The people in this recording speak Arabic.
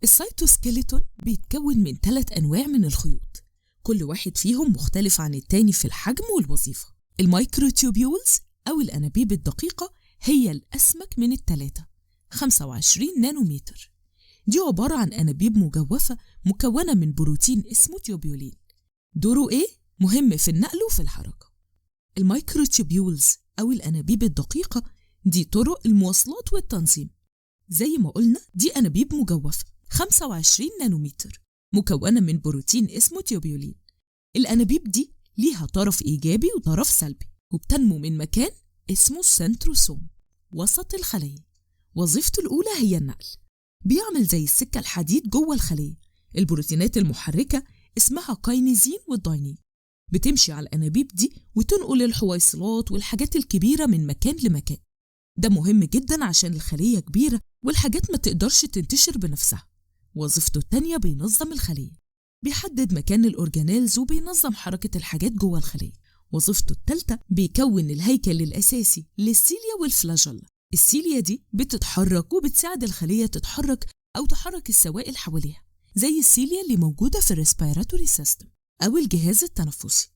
السيتوسكيلتون بيتكون من 3 أنواع من الخيوط، كل واحد فيهم مختلف عن التاني في الحجم والوظيفة. المايكروتوبيولز أو الأنابيب الدقيقة هي الأسمك من الثلاثة، 25 نانومتر. دي عبارة عن أنابيب مجوفة مكونة من بروتين اسمه تيوبيولين. دوره إيه؟ مهم في النقل وفي الحركة. المايكروتوبيولز أو الأنابيب الدقيقة دي طرق المواصلات والتنظيم. زي ما قلنا دي أنابيب مجوفة 25 نانومتر مكونة من بروتين اسمه تيوبيولين. الأنابيب دي ليها طرف إيجابي وطرف سلبي، وبتنمو من مكان اسمه السنتروسوم وسط الخلية. وظيفته الأولى هي النقل، بيعمل زي السكة الحديد جوه الخلية. البروتينات المحركة اسمها كاينيزين والداينين بتمشي على الأنابيب دي وتنقل الحويصلات والحاجات الكبيرة من مكان لمكان. ده مهم جدا عشان الخلية كبيرة والحاجات ما تقدرش تنتشر بنفسها. وظيفته التانية بينظم الخلية، بيحدد مكان الأورجانيلز وبينظم حركة الحاجات جوه الخلية. وظيفته التالتة بيكون الهيكل الأساسي للسيليا والفلاجيلا. السيليا دي بتتحرك وبتساعد الخلية تتحرك أو تحرك السوائل حواليها، زي السيليا اللي موجودة في الريسبيراتوري سيستم أو الجهاز التنفسي.